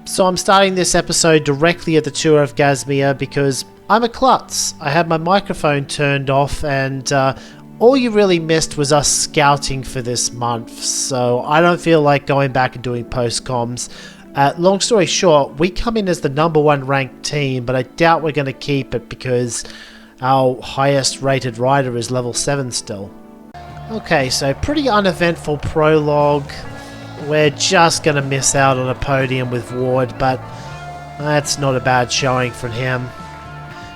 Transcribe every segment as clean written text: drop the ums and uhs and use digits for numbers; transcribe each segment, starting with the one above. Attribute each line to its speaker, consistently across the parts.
Speaker 1: So I'm starting this episode directly at the Tour of Gasmea because I'm a klutz. I had my microphone turned off and all you really missed was us scouting for this month, so I don't feel like going back and doing post-coms. Long story short, we come in as the #1 ranked team, but I doubt we're going to keep it because our highest rated rider is level 7 still. Okay, so pretty uneventful prologue. We're just going to miss out on a podium with Ward, but that's not a bad showing from him.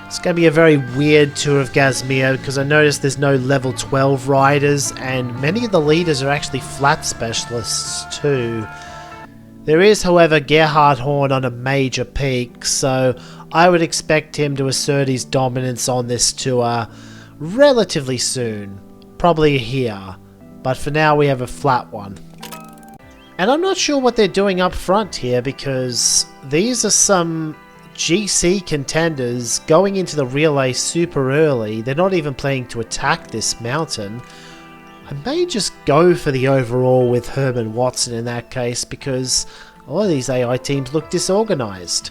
Speaker 1: It's going to be a very weird Tour of Gasmea because I noticed there's no level 12 riders and many of the leaders are actually flat specialists too. There is, however, Gerhard Horn on a major peak, so I would expect him to assert his dominance on this tour relatively soon. Probably here, but for now we have a flat one. And I'm not sure what they're doing up front here because these are some GC contenders going into the relay super early. They're not even planning to attack this mountain. I may just go for the overall with Herman Watson in that case because a lot of these AI teams look disorganized.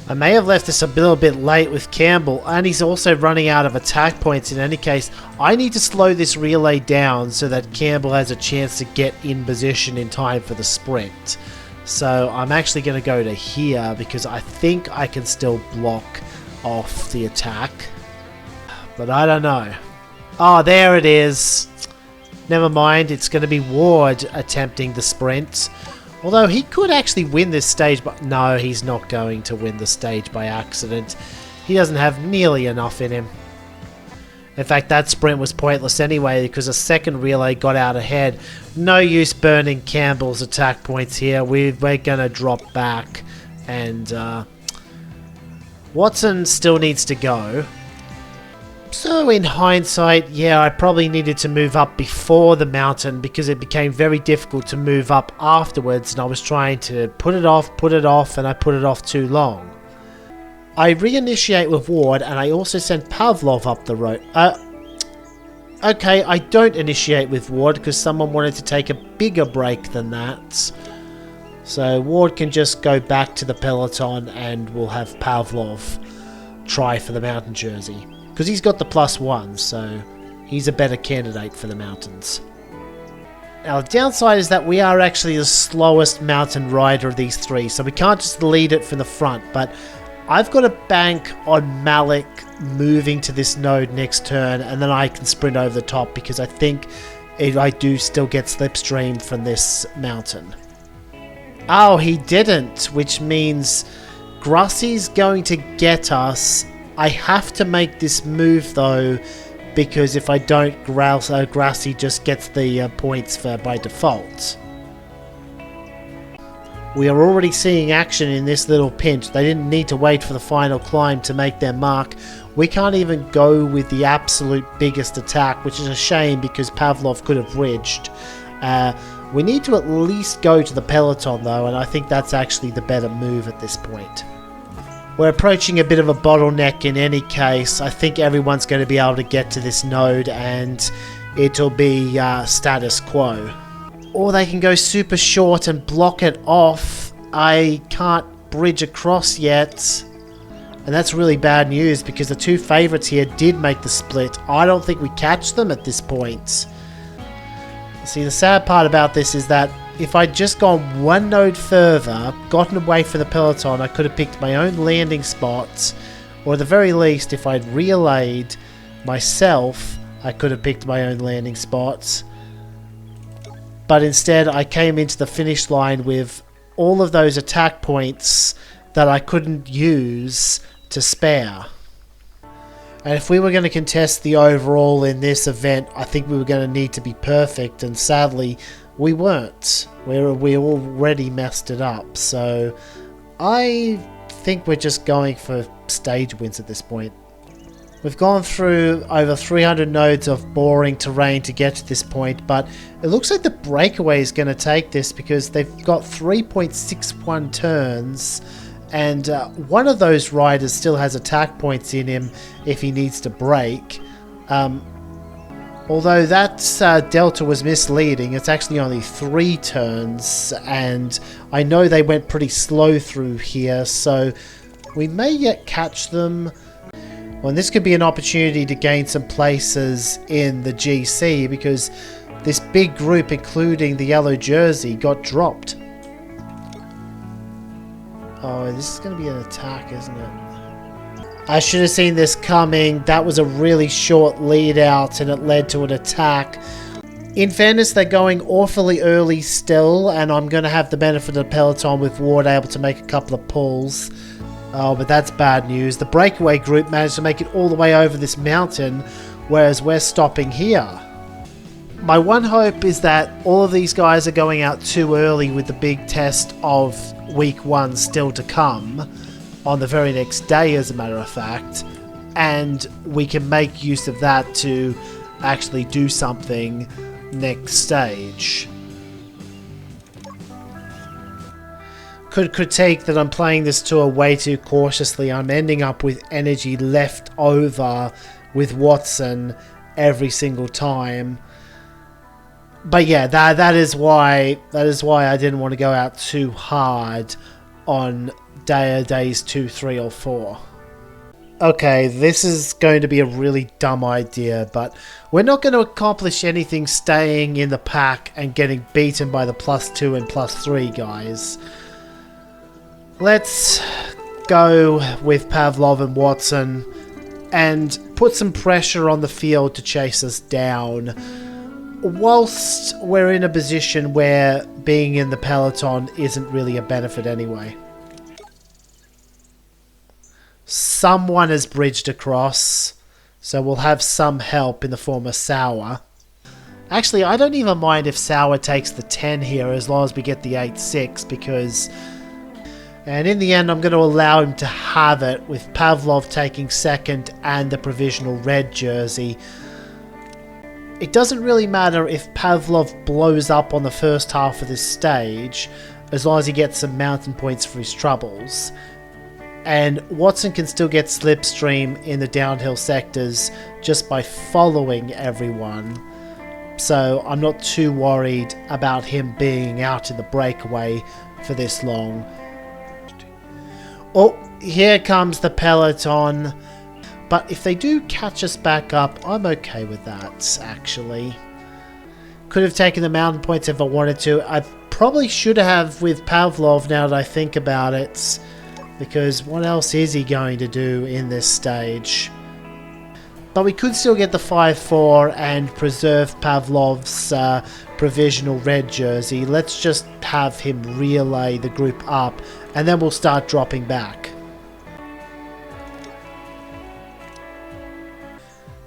Speaker 1: I may have left this a little bit late with Campbell, and he's also running out of attack points in any case. I need to slow this relay down so that Campbell has a chance to get in position in time for the sprint. So I'm actually going to go to here because I think I can still block off the attack. But I don't know. Oh, there it is. Never mind, it's going to be Ward attempting the sprint. Although he could actually win this stage, but no, he's not going to win the stage by accident. He doesn't have nearly enough in him. In fact, that sprint was pointless anyway because a second relay got out ahead. No use burning Campbell's attack points here. We're going to drop back. And Watson still needs to go. So in hindsight, yeah, I probably needed to move up before the mountain because it became very difficult to move up afterwards and I was trying to put it off, and I put it off too long. I reinitiate with Ward and I also send Pavlov up the road. Okay, I don't initiate with Ward because someone wanted to take a bigger break than that. So Ward can just go back to the peloton and we'll have Pavlov try for the mountain jersey. Because he's got the +1, so he's a better candidate for the mountains. Now the downside is that we are actually the slowest mountain rider of these three, so we can't just lead it from the front, but I've got to bank on Malik moving to this node next turn, and then I can sprint over the top, because I think I do still get slipstream from this mountain. Oh, he didn't, which means Grassy's going to get us. I have to make this move though, because if I don't, Grassy just gets the points by default. We are already seeing action in this little pinch. They didn't need to wait for the final climb to make their mark. We can't even go with the absolute biggest attack, which is a shame because Pavlov could have bridged. We need to at least go to the peloton though, and I think that's actually the better move at this point. We're approaching a bit of a bottleneck in any case. I think everyone's going to be able to get to this node and it'll be status quo. Or they can go super short and block it off. I can't bridge across yet. And that's really bad news because the two favourites here did make the split. I don't think we catch them at this point. See, the sad part about this is that if I'd just gone one node further, gotten away from the peloton, I could have picked my own landing spots, or at the very least, if I'd relayed myself, I could have picked my own landing spots. But instead, I came into the finish line with all of those attack points that I couldn't use to spare. And if we were going to contest the overall in this event, I think we were going to need to be perfect, and sadly, we weren't. We already messed it up, so I think we're just going for stage wins at this point. We've gone through over 300 nodes of boring terrain to get to this point, but it looks like the breakaway is going to take this because they've got 3.61 turns, and one of those riders still has attack points in him if he needs to brake. Although that delta was misleading, it's actually only 3 turns, and I know they went pretty slow through here, so we may yet catch them. Well, and this could be an opportunity to gain some places in the GC, because this big group, including the yellow jersey, got dropped. Oh, this is going to be an attack, isn't it? I should have seen this coming. That was a really short lead out and it led to an attack. In fairness, they're going awfully early still, and I'm going to have the benefit of the peloton with Ward able to make a couple of pulls. Oh, but that's bad news. The breakaway group managed to make it all the way over this mountain, whereas we're stopping here. My one hope is that all of these guys are going out too early with the big test of week 1 still to come, on the very next day as a matter of fact, and we can make use of that to actually do something next stage. Could critique that I'm playing this tour way too cautiously. I'm ending up with energy left over with Watson every single time. But yeah, that is why I didn't want to go out too hard on days 2, 3 or 4. Okay, this is going to be a really dumb idea, but we're not going to accomplish anything staying in the pack and getting beaten by the +2 and +3 guys. Let's go with Pavlov and Watson and put some pressure on the field to chase us down, whilst we're in a position where being in the peloton isn't really a benefit anyway. Someone has bridged across, so we'll have some help in the form of Sauer. Actually, I don't even mind if Sauer takes the 10 here as long as we get the 8-6, because... And in the end, I'm going to allow him to have it, with Pavlov taking 2nd and the provisional red jersey. It doesn't really matter if Pavlov blows up on the first half of this stage, as long as he gets some mountain points for his troubles. And Watson can still get slipstream in the downhill sectors just by following everyone. So I'm not too worried about him being out in the breakaway for this long. Oh, here comes the peloton. But if they do catch us back up, I'm okay with that, actually. Could have taken the mountain points if I wanted to. I probably should have with Pavlov now that I think about it. Because what else is he going to do in this stage? But we could still get the 5-4 and preserve Pavlov's provisional red jersey. Let's just have him relay the group up, and then we'll start dropping back.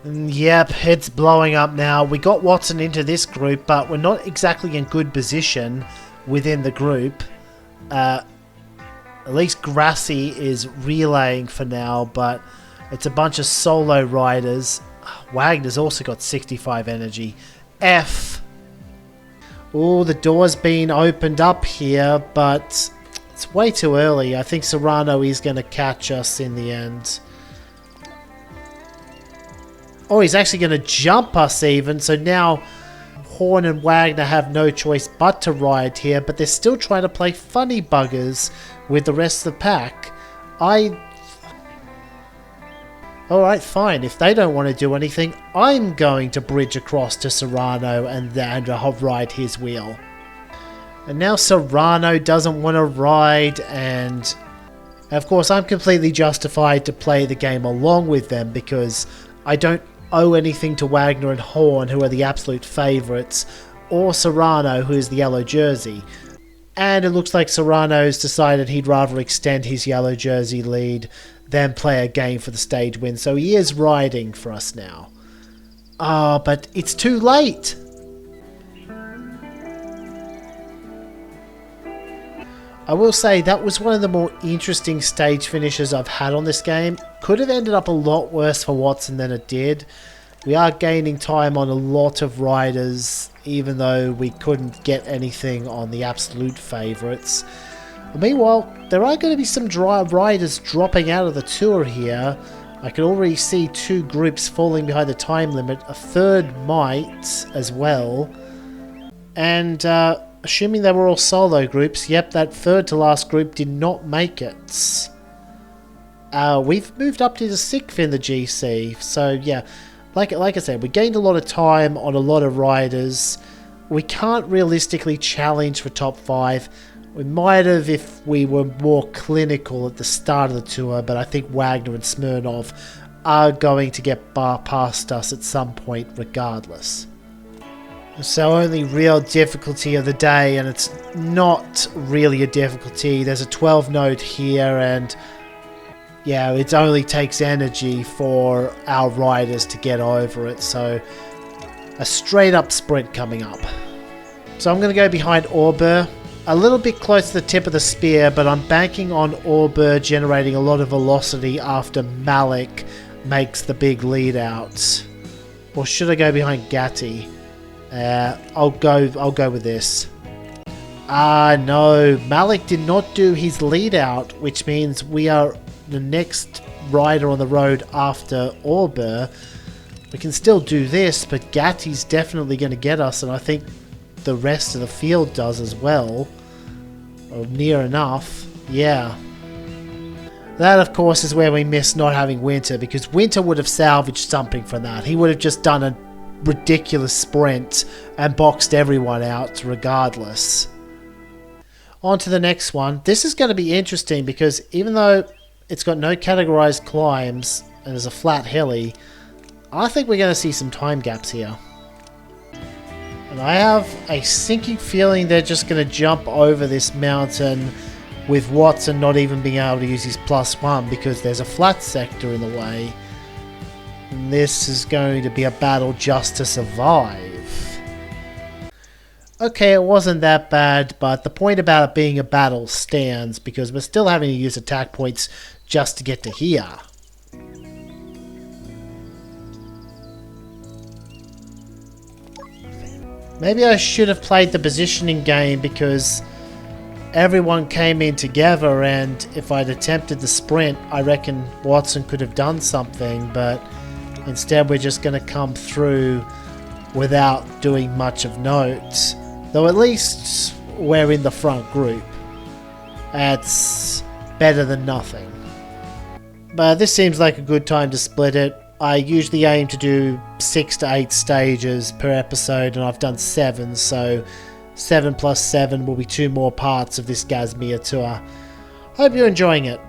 Speaker 1: Yep, it's blowing up now. We got Watson into this group, but we're not exactly in good position within the group. At least Grassi is relaying for now, but it's a bunch of solo riders. Wagner's also got 65 energy. F. Oh, the door's been opened up here, but it's way too early. I think Serrano is going to catch us in the end. Oh, he's actually going to jump us even, so now Horn and Wagner have no choice but to ride here, but they're still trying to play funny buggers with the rest of the pack. Alright, fine. If they don't want to do anything, I'm going to bridge across to Serrano and ride his wheel. And now Serrano doesn't want to ride, and of course I'm completely justified to play the game along with them because I don't owe anything to Wagner and Horn, who are the absolute favourites, or Serrano, who is the yellow jersey. And it looks like Serrano's decided he'd rather extend his yellow jersey lead than play a game for the stage win, so he is riding for us now. Ah, but it's too late! I will say that was one of the more interesting stage finishes I've had on this game. Could have ended up a lot worse for Watson than it did. We are gaining time on a lot of riders, even though we couldn't get anything on the absolute favourites. Meanwhile, there are going to be some riders dropping out of the tour here. I can already see 2 groups falling behind the time limit. A third might as well. And assuming they were all solo groups, yep, that third to last group did not make it. We've moved up to the 6th in the GC. So yeah, like I said, we gained a lot of time on a lot of riders. We can't realistically challenge for top 5. We might have if we were more clinical at the start of the tour, but I think Wagner and Smirnov are going to get past us at some point regardless. So only real difficulty of the day, and it's not really a difficulty. There's a 12 note here, and yeah, it only takes energy for our riders to get over it, so a straight up sprint coming up. So I'm going to go behind Orbur. A little bit close to the tip of the spear, but I'm banking on Orbur generating a lot of velocity after Malik makes the big lead out. Or should I go behind Gatti? I'll go with this. No, Malik did not do his lead out, which means we are the next rider on the road after Orbur. We can still do this, but Gatti's definitely going to get us, and I think the rest of the field does as well, or near enough. Yeah, that of course is where we miss not having Winter, because Winter would have salvaged something from that. He would have just done a ridiculous sprint and boxed everyone out regardless. On to the next one. This is going to be interesting because even though it's got no categorized climbs and is a flat hilly, I think we're going to see some time gaps here. And I have a sinking feeling they're just going to jump over this mountain with Watson not even being able to use his +1 because there's a flat sector in the way. And this is going to be a battle just to survive. Okay, it wasn't that bad, but the point about it being a battle stands because we're still having to use attack points just to get to here. Maybe I should have played the positioning game because everyone came in together, and if I'd attempted the sprint, I reckon Watson could have done something, but instead we're just going to come through without doing much of note. Though at least we're in the front group. That's better than nothing. But this seems like a good time to split it. I usually aim to do 6 to 8 stages per episode, and I've done 7, so 7 plus 7 will be 2 more parts of this Gasmea tour. Hope you're enjoying it.